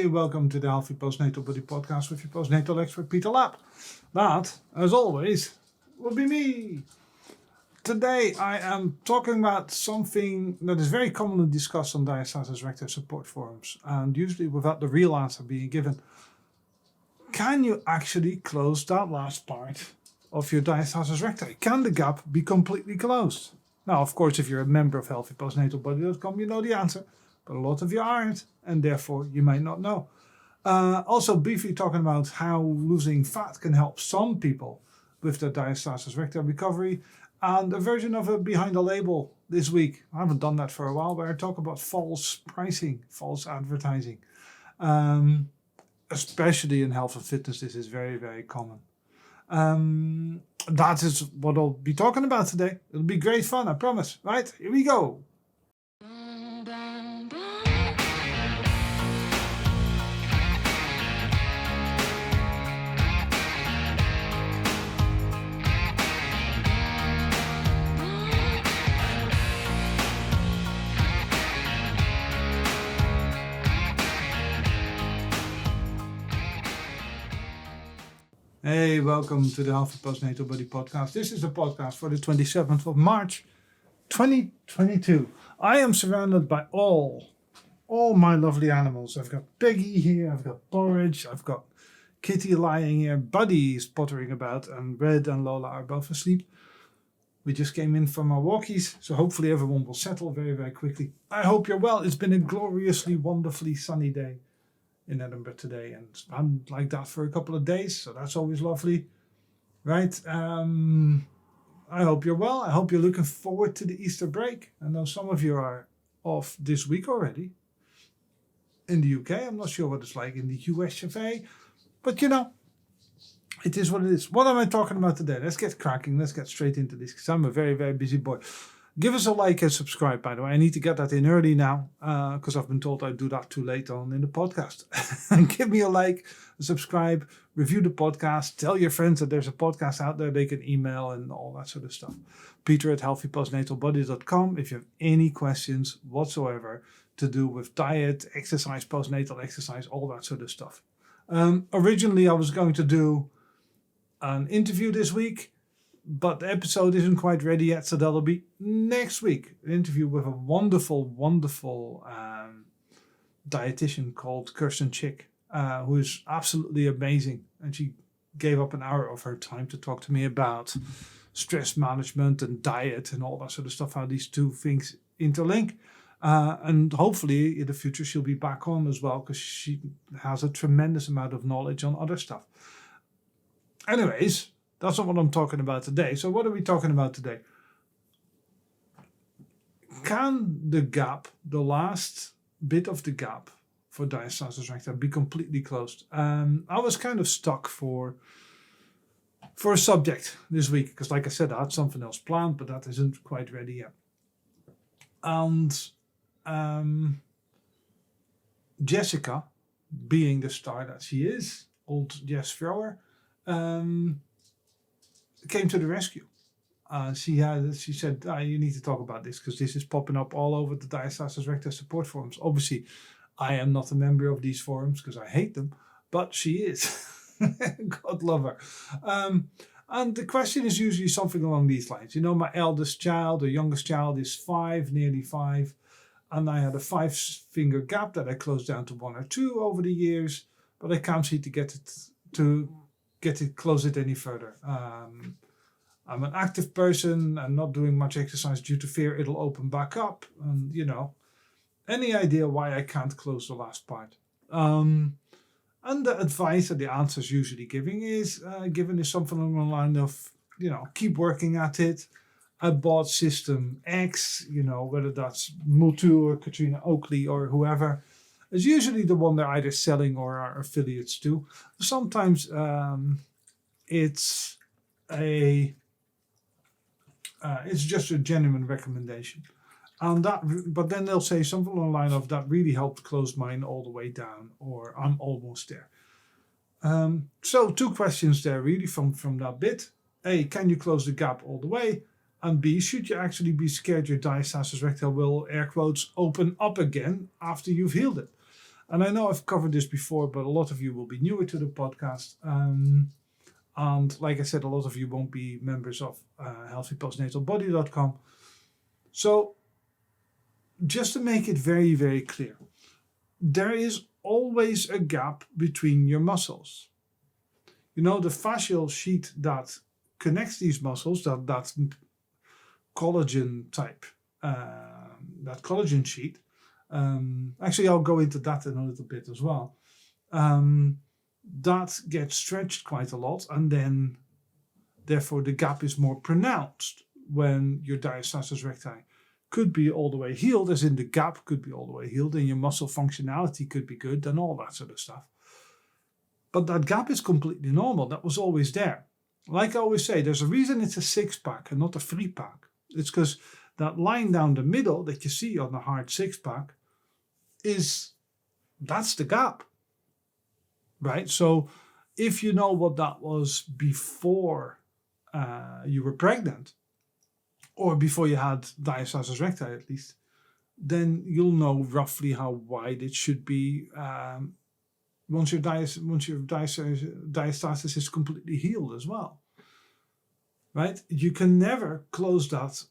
Hey, welcome to the Healthy Post Natal Body podcast with your postnatal expert Peter Lapp. That, as always, will be me. Today I am talking about something that is very commonly discussed on Diastasis recti support forums, and usually without the real answer being given. Can you actually close that last part of your diastasis recti? Can the gap be completely closed? Now, of course, if you're a member of healthypostnatalbody.com, you know the answer, but a lot of you aren't, and therefore you might not know. Also, briefly talking about how losing fat can help some people with their diastasis recti recovery, and a version of it behind the label this week. I haven't done that for a while, where I talk about false pricing, false advertising. Especially in health and fitness, this is very, very common. That is what I'll be talking about today. It'll be great fun, I promise. Right, here we go. Hey, welcome to the Healthy Post Natal Body podcast. This is a podcast for the 27th of March, 2022. I am surrounded by all my lovely animals. I've got Peggy here, I've got Porridge, I've got Kitty lying here, Buddy is pottering about, and Red and Lola are both asleep. We just came in from our walkies, so hopefully everyone will settle very, very quickly. I hope you're well. It's been a gloriously, wonderfully sunny day in Edinburgh today, and I'm like that for a couple of days, so that's always lovely, right? I hope you're well. I hope you're looking forward to the Easter break. I know some of you are off this week already in the UK. I'm not sure what it's like in the US of A, but you know, it is what it is. What am I talking about today? Let's get cracking. Let's get straight into this, because I'm a very, very busy boy. Give us a like and subscribe, by the way. I need to get that in early now, because I've been told I do that too late on in the podcast. Give me a like, subscribe, review the podcast, tell your friends that there's a podcast out there they can email and all that sort of stuff. Peter at healthypostnatalbody.com if you have any questions whatsoever to do with diet, exercise, postnatal exercise, all that sort of stuff. Originally, I was going to do an interview this week, but the episode isn't quite ready yet, so that'll be next week. An interview with a wonderful, wonderful dietitian called Kirsten Chick, who is absolutely amazing. And she gave up an hour of her time to talk to me about stress management and diet and all that sort of stuff, how these two things interlink. And hopefully in the future she'll be back on as well, because she has a tremendous amount of knowledge on other stuff. Anyways, that's not what I'm talking about today. So what are we talking about today? Can the gap, the last bit of the gap for diastasis recti, be completely closed? I was kind of stuck for a subject this week, because like I said, I had something else planned, but that isn't quite ready yet. And Jessica, being the star that she is, old Jess Thrower, came to the rescue. She said, you need to talk about this, because this is popping up all over the Diastasis recti support forums. Obviously, I am not a member of these forums because I hate them, but she is. God love her. And the question is usually something along these lines. You know, my eldest child, or youngest child, is 5, nearly 5, and I had a 5-finger gap that I closed down to 1 or 2 over the years, but I can't seem to get it close it any further. I'm an active person and not doing much exercise due to fear it'll open back up. And you know, any idea why I can't close the last part? And the advice or the answers usually given is something along the line of, you know, keep working at it. I bought System X, you know, whether that's Mutu or Katrina Oakley or whoever. It's usually the one they're either selling or are affiliates to. Sometimes it's just a genuine recommendation, and but then they'll say something along the line of that really helped close mine all the way down, or I'm almost there. So 2 questions there really from that bit. A, can you close the gap all the way? And B, should you actually be scared your diastasis recti will, air quotes, open up again after you've healed it? And I know I've covered this before, but a lot of you will be newer to the podcast. And like I said, a lot of you won't be members of healthypostnatalbody.com. So just to make it very, very clear, there is always a gap between your muscles. You know, the fascial sheet that connects these muscles, that collagen type, that collagen sheet. Actually, I'll go into that in a little bit as well. That gets stretched quite a lot, and then therefore the gap is more pronounced when your diastasis recti could be all the way healed, as in the gap could be all the way healed, and your muscle functionality could be good, and all that sort of stuff. But that gap is completely normal. That was always there. Like I always say, there's a reason it's a 6-pack and not a 3-pack. It's because that line down the middle that you see on the hard 6-pack that's the gap, right? So if you know what that was before you were pregnant, or before you had diastasis recti at least, then you'll know roughly how wide it should be once your diastasis is completely healed as well, right? You can never close that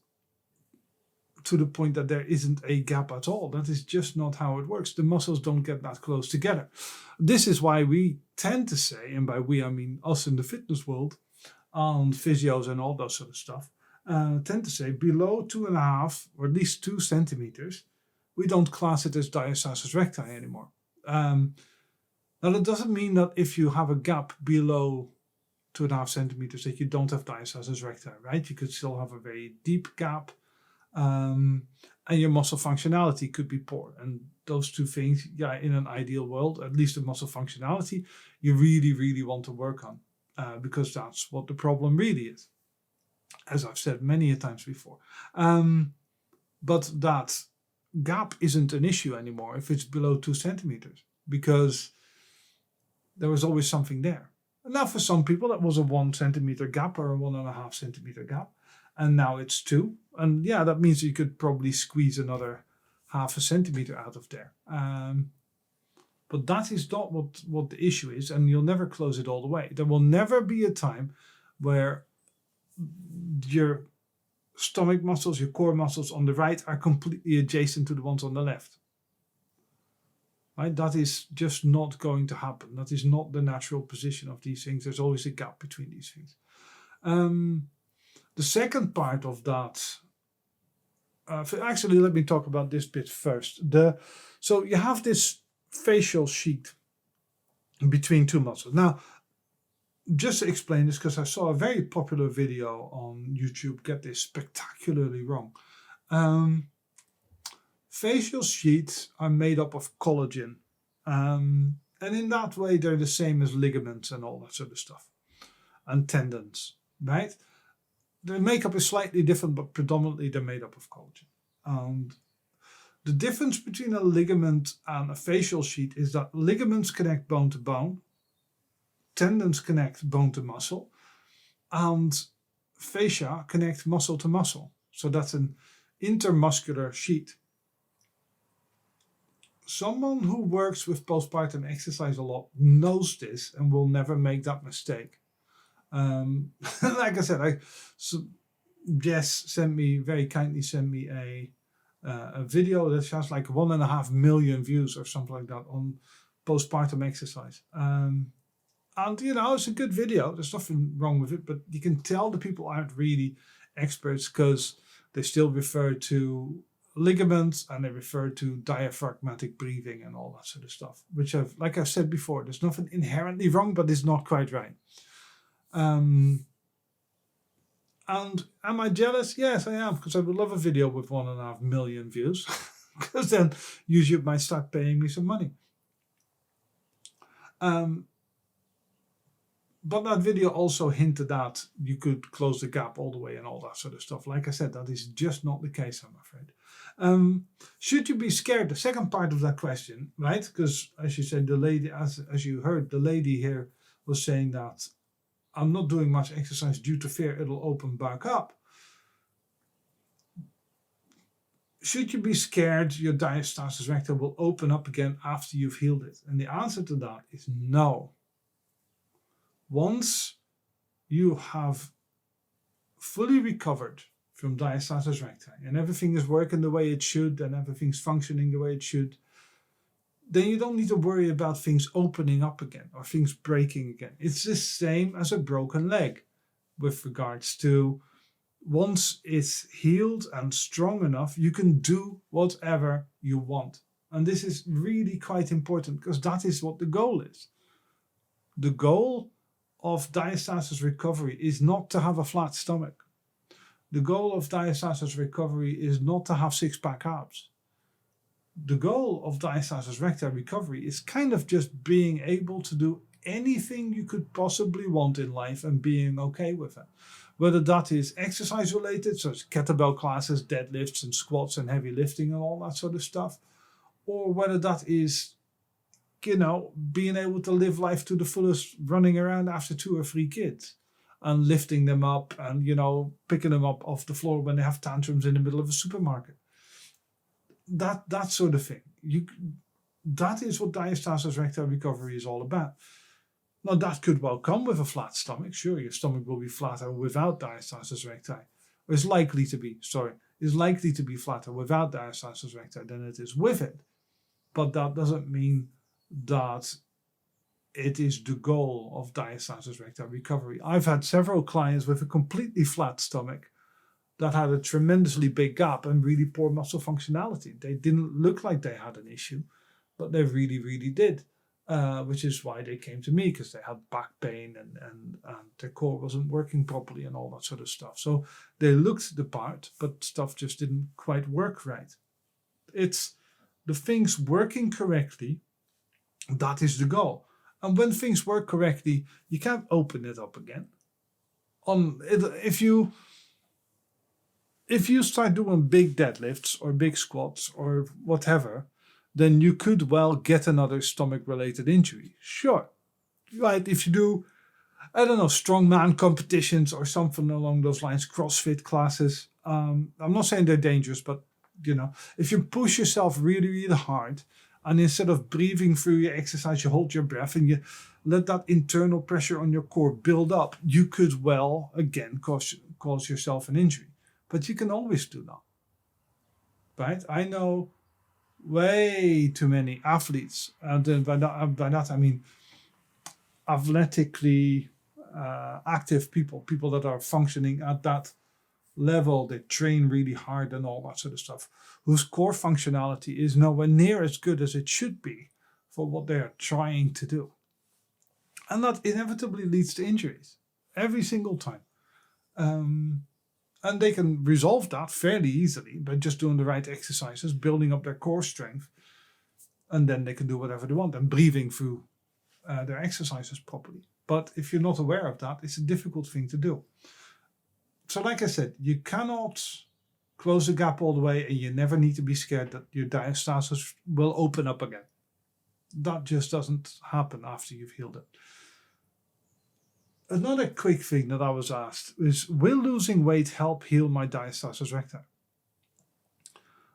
to the point that there isn't a gap at all. That is just not how it works. The muscles don't get that close together. This is why we tend to say, and by we I mean us in the fitness world, and physios and all that sort of stuff, tend to say below 2.5 or at least 2 centimeters, we don't class it as diastasis recti anymore. Now that doesn't mean that if you have a gap below 2.5 centimeters that you don't have diastasis recti, right? You could still have a very deep gap, and your muscle functionality could be poor. And those two things, yeah, in an ideal world, at least the muscle functionality, you really, really want to work on, because that's what the problem really is, as I've said many a times before. But that gap isn't an issue anymore if it's below 2 centimeters, because there was always something there. And now for some people that was a 1 centimeter gap or a 1.5 centimeter gap, and now it's 2. And yeah, that means you could probably squeeze another 0.5 centimeter out of there. But that is not what the issue is, and you'll never close it all the way. There will never be a time where your stomach muscles, your core muscles on the right are completely adjacent to the ones on the left. Right? That is just not going to happen. That is not the natural position of these things. There's always a gap between these things. The second part of that, actually, let me talk about this bit first. So you have this facial sheet between 2 muscles. Now, just to explain this, because I saw a very popular video on YouTube get this spectacularly wrong. Facial sheets are made up of collagen. And in that way, they're the same as ligaments and all that sort of stuff. And tendons, right? The makeup is slightly different, but predominantly they're made up of collagen. And the difference between a ligament and a facial sheet is that ligaments connect bone to bone, tendons connect bone to muscle, and fascia connect muscle to muscle. So that's an intermuscular sheet. Someone who works with postpartum exercise a lot knows this and will never make that mistake. Like I said, Jess very kindly sent me a video that has like 1.5 million views or something like that on postpartum exercise. And you know, it's a good video. There's nothing wrong with it, but you can tell the people aren't really experts because they still refer to ligaments and they refer to diaphragmatic breathing and all that sort of stuff, which like I've said before, there's nothing inherently wrong, but it's not quite right. And am I jealous? Yes, I am, because I would love a video with 1.5 million views, because then YouTube might start paying me some money. But that video also hinted that you could close the gap all the way and all that sort of stuff. Like I said, that is just not the case, I'm afraid. Should you be scared? The second part of that question, right? Because as you said, the lady, as you heard, the lady here was saying that I'm not doing much exercise due to fear it'll open back up. should you be scared your diastasis recti will open up again after you've healed it? And the answer to that is no. Once you have fully recovered from diastasis recti and everything is working the way it should and everything's functioning the way it should, then you don't need to worry about things opening up again or things breaking again. It's the same as a broken leg with regards to once it's healed and strong enough, you can do whatever you want. And this is really quite important because that is what the goal is. The goal of diastasis recovery is not to have a flat stomach. The goal of diastasis recovery is not to have six-pack abs. The goal of diastasis recti recovery is kind of just being able to do anything you could possibly want in life and being okay with it. Whether that is exercise related, such as kettlebell classes, deadlifts and squats and heavy lifting and all that sort of stuff, or whether that is, being able to live life to the fullest, running around after 2 or 3 kids and lifting them up and, picking them up off the floor when they have tantrums in the middle of a supermarket. That sort of thing. That is what diastasis recti recovery is all about. Now that could well come with a flat stomach. Sure, your stomach will be flatter without diastasis recti. Or is likely to be flatter without diastasis recti than it is with it. But that doesn't mean that it is the goal of diastasis recti recovery. I've had several clients with a completely flat stomach that had a tremendously big gap and really poor muscle functionality. They didn't look like they had an issue, but they really, really did. Which is why they came to me, because they had back pain and their core wasn't working properly and all that sort of stuff. So they looked the part, but stuff just didn't quite work right. It's the things working correctly, that is the goal. And when things work correctly, you can't open it up again. If you start doing big deadlifts or big squats or whatever, then you could well get another stomach-related injury. Sure. Right, if you do, strongman competitions or something along those lines, CrossFit classes. I'm not saying they're dangerous, but, if you push yourself really, really hard and instead of breathing through your exercise, you hold your breath and you let that internal pressure on your core build up, you could well, again, cause yourself an injury. But you can always do that. Right? I know way too many athletes, and by that I mean athletically active people that are functioning at that level, they train really hard and all that sort of stuff, whose core functionality is nowhere near as good as it should be for what they are trying to do. And that inevitably leads to injuries every single time. And they can resolve that fairly easily by just doing the right exercises, building up their core strength, and then they can do whatever they want and breathing through their exercises properly. But if you're not aware of that, it's a difficult thing to do. So like I said, you cannot close the gap all the way, and you never need to be scared that your diastasis will open up again. That just doesn't happen after you've healed it. Another quick thing that I was asked is, will losing weight help heal my diastasis recti?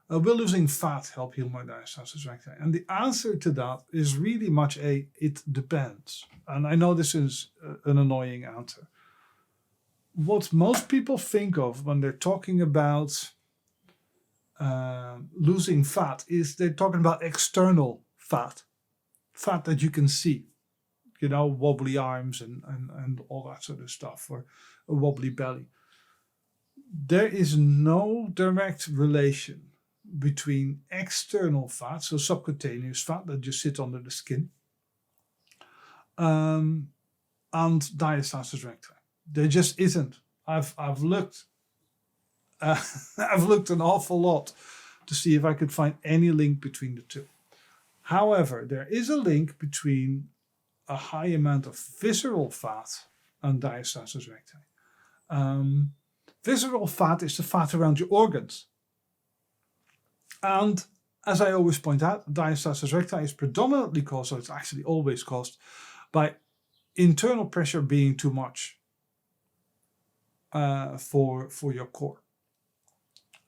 Will losing fat help heal my diastasis recti? And the answer to that is really much it depends. And I know this is an annoying answer. What most people think of when they're talking about losing fat is they're talking about external fat that you can see. Wobbly arms and all that sort of stuff, or a wobbly belly. There is no direct relation between external fat, so subcutaneous fat that just sits under the skin, and diastasis recti. There just isn't. I've looked I've looked an awful lot to see if I could find any link between the two. However, there is a link between a high amount of visceral fat and diastasis recti. Visceral fat is the fat around your organs. And as I always point out, diastasis recti is predominantly caused, so it's actually always caused, by internal pressure being too much for your core.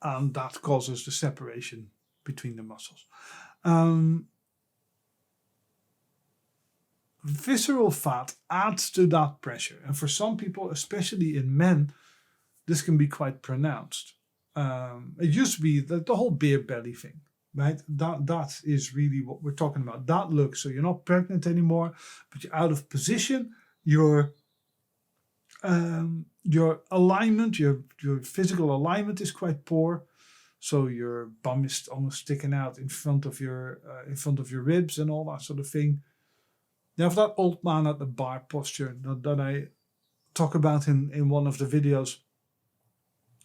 and that causes the separation between the muscles. Visceral fat adds to that pressure, and for some people, especially in men, this can be quite pronounced. It used to be the whole beer belly thing, right? That is really what we're talking about. That look, so you're not pregnant anymore, but you're out of position. Your alignment, your physical alignment is quite poor. So your bum is almost sticking out in front of your ribs and all that sort of thing. You have that old man at the bar posture that I talk about in one of the videos.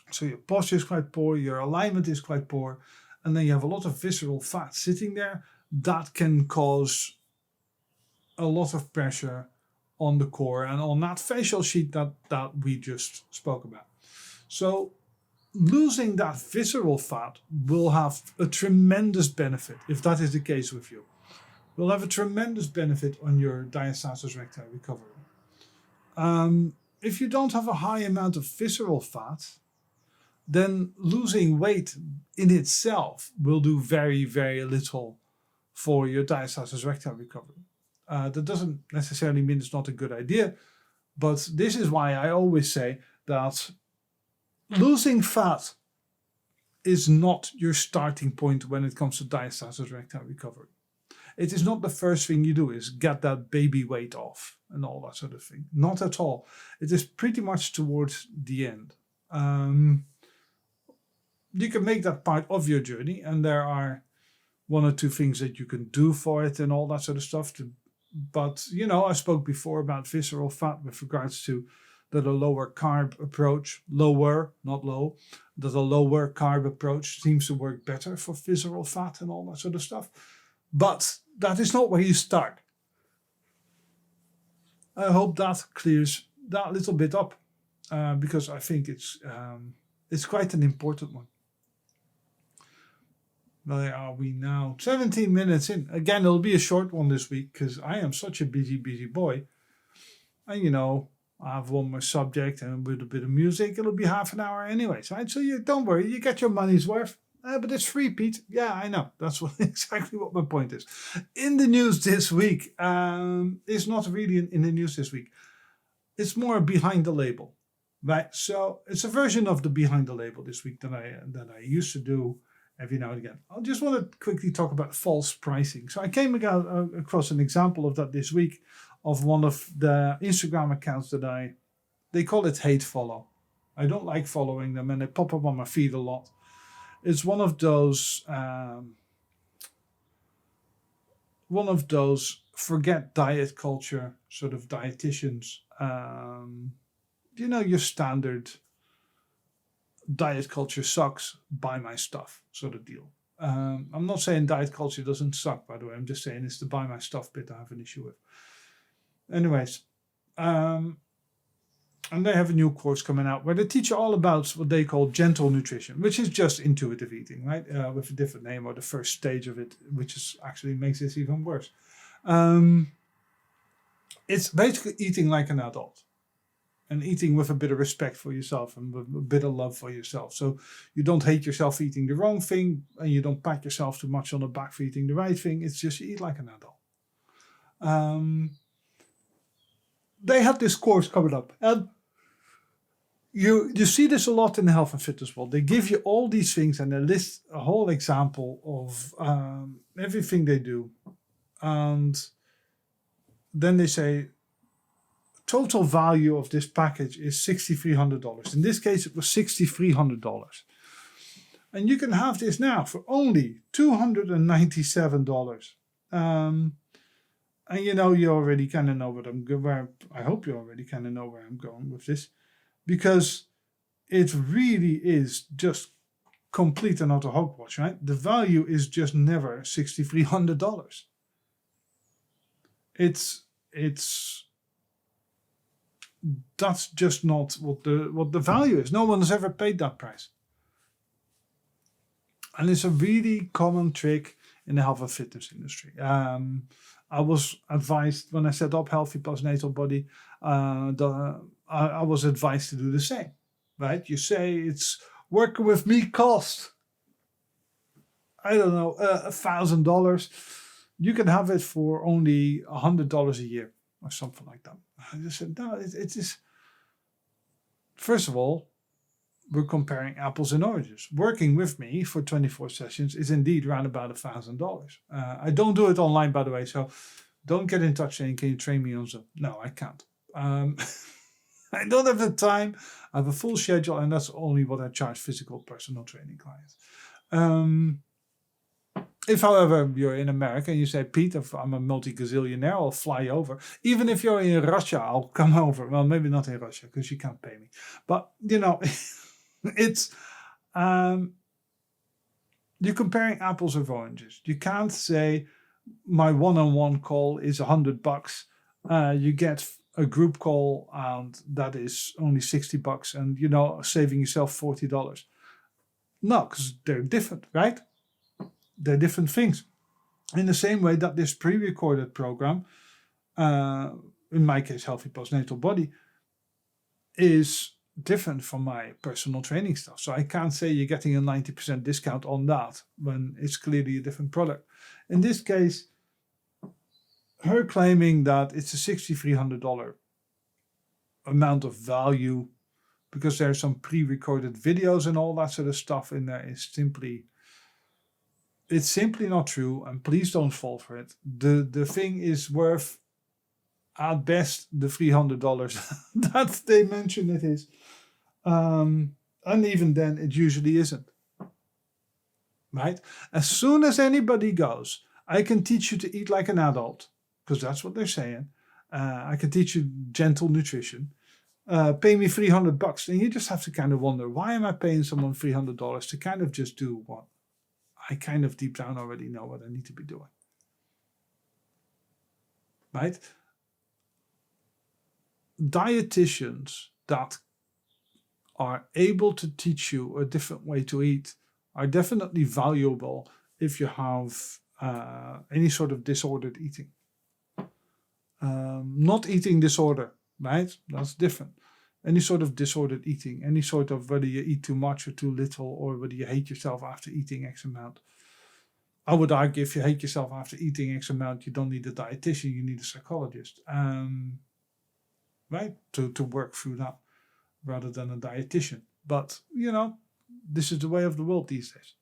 So your posture is quite poor, your alignment is quite poor, and then you have a lot of visceral fat sitting there. That can cause a lot of pressure on the core and on that facial sheet that we just spoke about. So losing that visceral fat will have a tremendous benefit if that is the case with you. Will have a tremendous benefit on your diastasis recti recovery. If you don't have a high amount of visceral fat, then losing weight in itself will do very, very little for your diastasis recti recovery. That doesn't necessarily mean it's not a good idea, but this is why I always say that losing fat is not your starting point when it comes to diastasis recti recovery. It is not the first thing you do is get that baby weight off and all that sort of thing. Not at all. It is pretty much towards the end. You can make that part of your journey, and there are one or two things that you can do for it and all that sort of stuff. But, I spoke before about visceral fat with regards to that a lower carb approach, lower, not low, that a lower carb approach seems to work better for visceral fat and all that sort of stuff. But that is not where you start. I hope that clears that little bit up, because I think it's quite an important one. Where are we now? 17 minutes in. Again, it'll be a short one this week because I am such a busy boy. And I have one more subject and with a bit of music, it'll be half an hour anyways, right? So don't worry, you get your money's worth. But it's free, Pete. Yeah, I know. That's exactly what my point is. In the news this week, it's not really in the news this week. It's more behind the label, right? So it's a version of the behind the label this week that I used to do every now and again. I just want to quickly talk about false pricing. So I came across an example of that this week of one of the Instagram accounts that they call it hate follow. I don't like following them and they pop up on my feed a lot. It's one of those forget diet culture sort of dietitians. Your standard diet culture sucks, buy my stuff sort of deal. I'm not saying diet culture doesn't suck, by the way. I'm just saying it's the buy my stuff bit I have an issue with. Anyways, and they have a new course coming out where they teach you all about what they call gentle nutrition, which is just intuitive eating, right? With a different name, or the first stage of it, which is actually makes this even worse. It's basically eating like an adult and eating with a bit of respect for yourself and with a bit of love for yourself. So you don't hate yourself for eating the wrong thing and you don't pat yourself too much on the back for eating the right thing. It's just you eat like an adult. They had this course coming up, and you see this a lot in the health and fitness world. They give you all these things and they list a whole example of everything they do, and then they say total value of this package is $6,300. In this case, it was $6,300, and you can have this now for only $297. And you already kind of know I hope you already kind of know where I'm going with this, because it really is just complete and utter hogwash, right? The value is just never $6,300. That's just not what the value is. No one has ever paid that price. And it's a really common trick in the health and fitness industry. I was advised when I set up Healthy Post Natal Body, I was advised to do the same, right? You say it's working with me cost, I don't know, $1,000. You can have it for only $100 a year or something like that. I just said, no, it is. First of all, we're comparing apples and oranges. Working with me for 24 sessions is indeed around about $1,000. I don't do it online, by the way, so don't get in touch saying, can you train me on Zoom? No, I can't. I don't have the time. I have a full schedule, and that's only what I charge physical personal training clients. If, however, you're in America and you say, Pete, if I'm a multi-gazillionaire, I'll fly over. Even if you're in Russia, I'll come over. Well, maybe not in Russia because you can't pay me. But, it's, you're comparing apples with oranges. You can't say my one-on-one call is $100. You get a group call and that is only $60 and, saving yourself $40. No, because they're different, right? They're different things. In the same way that this pre-recorded program, in my case, Healthy Post Natal Body, is different from my personal training stuff. So I can't say you're getting a 90% discount on that when it's clearly a different product. In this case, her claiming that it's a $6,300 amount of value because there's some pre-recorded videos and all that sort of stuff in there is simply... It's simply not true, and please don't fall for it. The thing is worth, at best, the $300 that they mention it is. And even then, it usually isn't. Right? As soon as anybody goes, I can teach you to eat like an adult, because that's what they're saying. I can teach you gentle nutrition. Pay me $300, and you just have to kind of wonder, why am I paying someone $300 to kind of just do what? I kind of deep down already know what I need to be doing. Right? Dietitians that are able to teach you a different way to eat are definitely valuable if you have any sort of disordered eating. Not eating disorder, right? That's different. Any sort of disordered eating, any sort of whether you eat too much or too little, or whether you hate yourself after eating X amount. I would argue if you hate yourself after eating X amount, you don't need a dietitian, you need a psychologist, right? To work through that rather than a dietitian. But, this is the way of the world these days.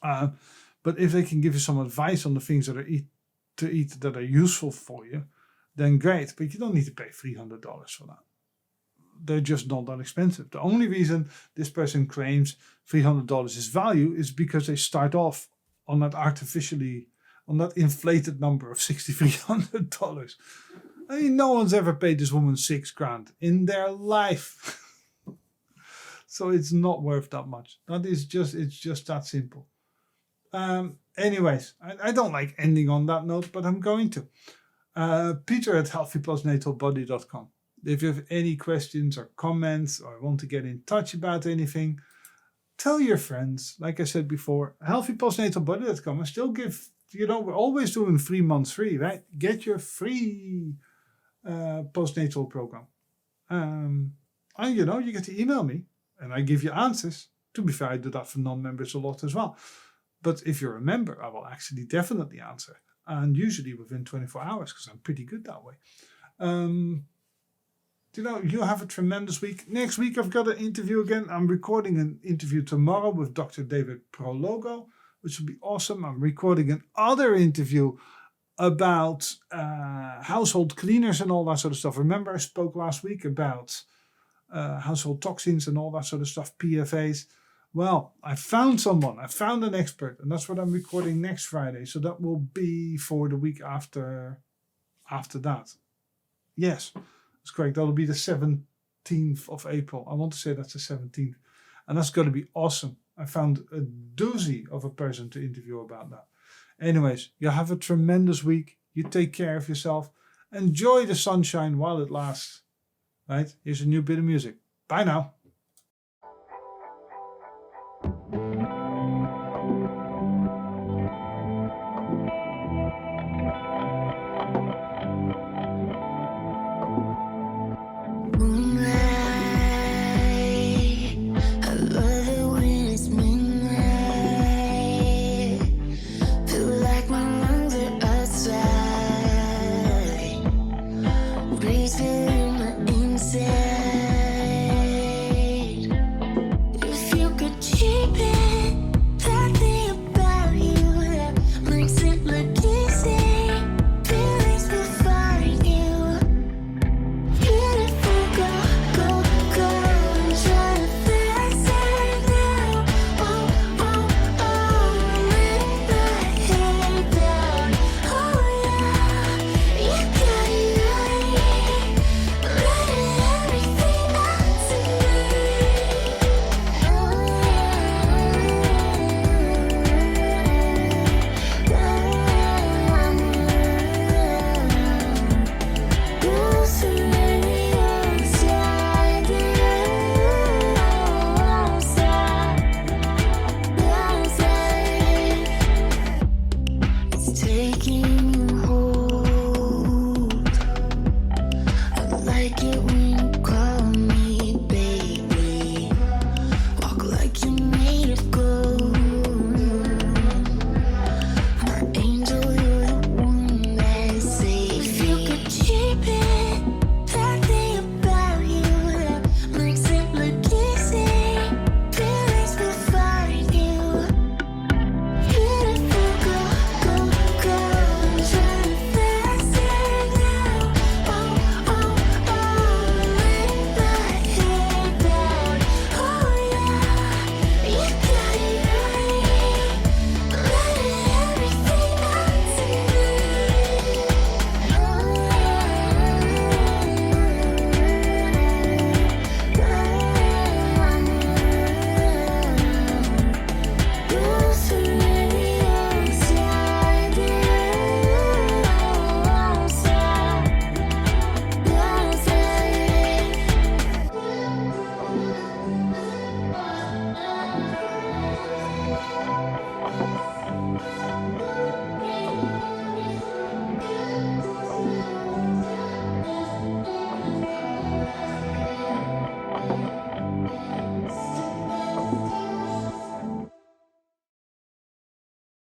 But if they can give you some advice on the things that are to eat that are useful for you, then great. But you don't need to pay $300 for that. They're just not that expensive. The only reason this person claims $300 is value is because they start off on that inflated number of $6,300. I mean, no one's ever paid this woman $6,000 in their life. So it's not worth that much. It's just that simple. Anyways, I don't like ending on that note, but I'm going to. Peter at healthypostnatalbody.com. If you have any questions or comments or want to get in touch about anything, tell your friends. Like I said before, healthypostnatalbody.com. I still give, we're always doing 3 months free, right? Get your free postnatal program. And you get to email me and I give you answers. To be fair, I do that for non-members a lot as well. But if you're a member, I will actually definitely answer. And usually within 24 hours, because I'm pretty good that way. You have a tremendous week. Next week, I've got an interview again. I'm recording an interview tomorrow with Dr. David Prologo, which will be awesome. I'm recording another interview about household cleaners and all that sort of stuff. Remember, I spoke last week about household toxins and all that sort of stuff, PFAs. Well, I found someone. I found an expert, and that's what I'm recording next Friday. So that will be for the week after that. Yes, that's correct. That'll be the 17th of April. I want to say that's the 17th. And that's going to be awesome. I found a doozy of a person to interview about that. Anyways, you have a tremendous week. You take care of yourself. Enjoy the sunshine while it lasts. Right? Here's a new bit of music. Bye now.